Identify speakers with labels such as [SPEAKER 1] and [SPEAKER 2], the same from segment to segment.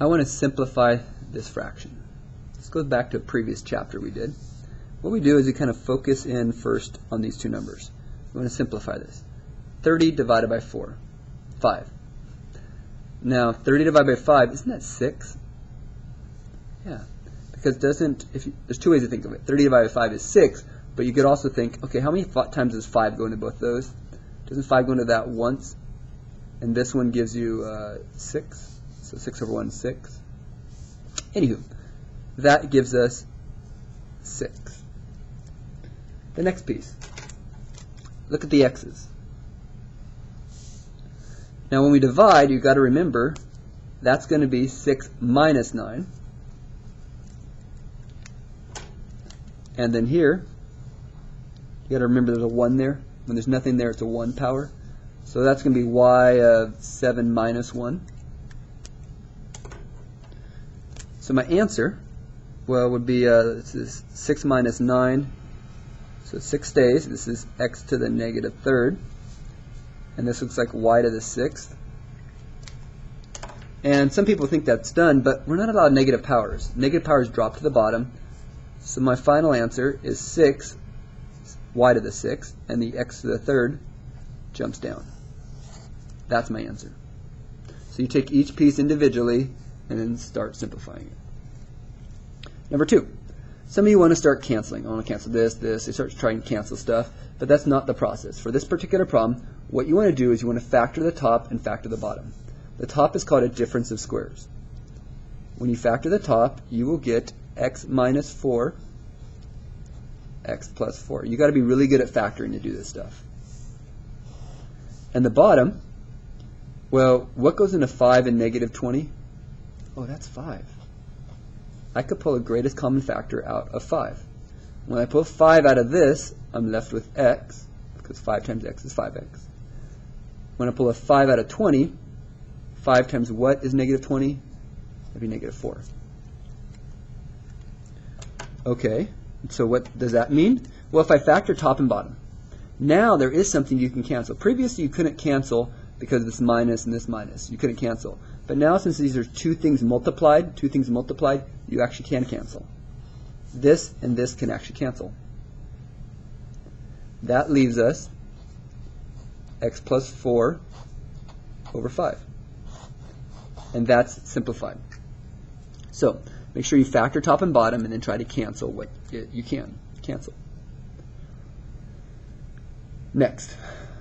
[SPEAKER 1] I want to simplify this fraction. This goes back to a previous chapter we did. What we do is we kind of focus in first on these two numbers. We want to simplify this. 30 divided by 4, 5. Now 30 divided by 5, isn't that 6? Yeah, because there's two ways to think of it. 30 divided by 5 is 6, but you could also think, okay, how many times does 5 go into both those? Doesn't 5 go into that once? And this one gives you 6, so 6 over 1 is 6. Anywho, that gives us 6. The next piece, look at the x's. Now when we divide, you've got to remember that's going to be 6 minus 9. And then here, you got to remember there's a 1 there. When there's nothing there, it's a 1 power. So that's going to be y of 7 minus 1. So my answer, well, would be this is 6 minus 9. So 6 stays. This is x to the negative third. And this looks like y to the 6th. And some people think that's done, but we're not allowed negative powers. Negative powers drop to the bottom. So my final answer is 6 y to the 6th, and the x to the third jumps down. That's my answer. So you take each piece individually and then start simplifying it. Number 2. Some of you want to start canceling. I want to cancel this, this. You start trying to cancel stuff, but that's not the process. For this particular problem, what you want to do is you want to factor the top and factor the bottom. The top is called a difference of squares. When you factor the top, you will get x minus 4, x plus 4. You've got to be really good at factoring to do this stuff. And the bottom, well, what goes into 5 and negative 20? Oh, that's 5. I could pull a greatest common factor out of 5. When I pull 5 out of this, I'm left with x, because 5 times x is 5x. When I pull a 5 out of 20, 5 times what is negative 20? That'd be negative 4. Okay, so what does that mean? Well, if I factor top and bottom, now there is something you can cancel. Previously, you couldn't cancel because of this minus and this minus. You couldn't cancel. But now, since these are two things multiplied, you actually can cancel. This and this can actually cancel. That leaves us x plus 4 over 5. And that's simplified. So make sure you factor top and bottom and then try to cancel what you can cancel. Next,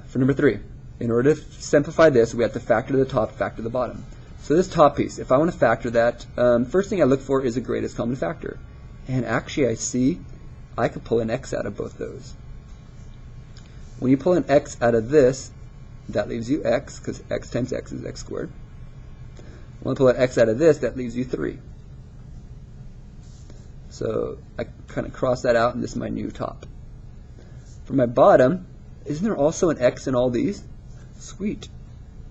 [SPEAKER 1] for number 3, in order to simplify this, we have to factor the top, factor the bottom. So this top piece, if I want to factor that, first thing I look for is the greatest common factor. And actually I see I could pull an x out of both those. When you pull an x out of this, that leaves you x, because x times x is x squared. When I pull an x out of this, that leaves you 3. So I kind of cross that out, and this is my new top. For my bottom, isn't there also an x in all these? Sweet.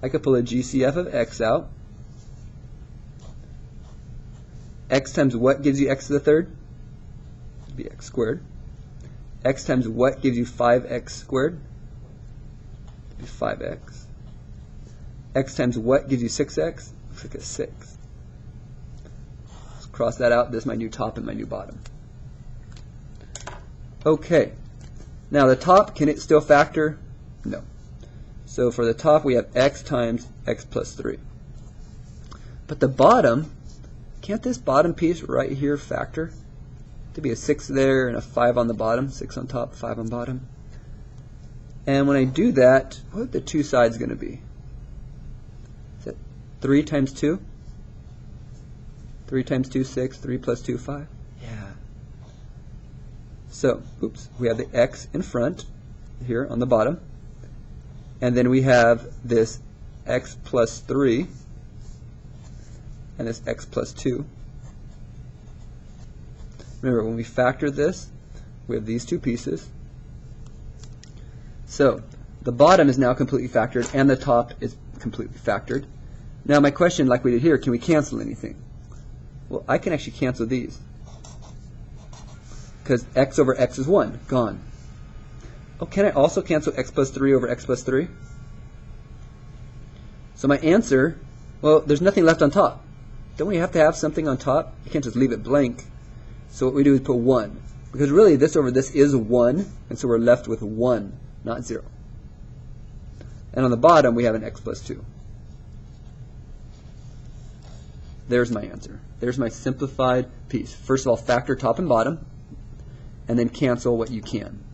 [SPEAKER 1] I could pull a GCF of x out. X times what gives you x to the third? It'd be x squared. X times what gives you 5x squared? It'd be 5x. X times what gives you 6x? Looks like a 6. Let's cross that out. This is my new top and my new bottom. Okay. Now the top, can it still factor? No. So for the top, we have x times x plus 3. But the bottom, can't this bottom piece right here factor? To be a 6 there and a 5 on the bottom, 6 on top, 5 on bottom. And when I do that, what are the two sides going to be? Is that 3 times 2? 3 times 2, 6. 3 plus 2, 5. Yeah. So, oops, we have the x in front here on the bottom. And then we have this x plus 3 and this x plus 2. Remember, when we factor this, we have these two pieces. So the bottom is now completely factored and the top is completely factored. Now my question, like we did here, can we cancel anything? Well, I can actually cancel these. Because x over x is 1, gone. Oh, can I also cancel x plus 3 over x plus 3? So my answer, well, there's nothing left on top. don't we have to have something on top? You can't just leave it blank. So what we do is put 1. Because really this over this is 1, and so we're left with 1, not 0. And on the bottom we have an x plus 2. There's my answer. There's my simplified piece. First of all, factor top and bottom, and then cancel what you can.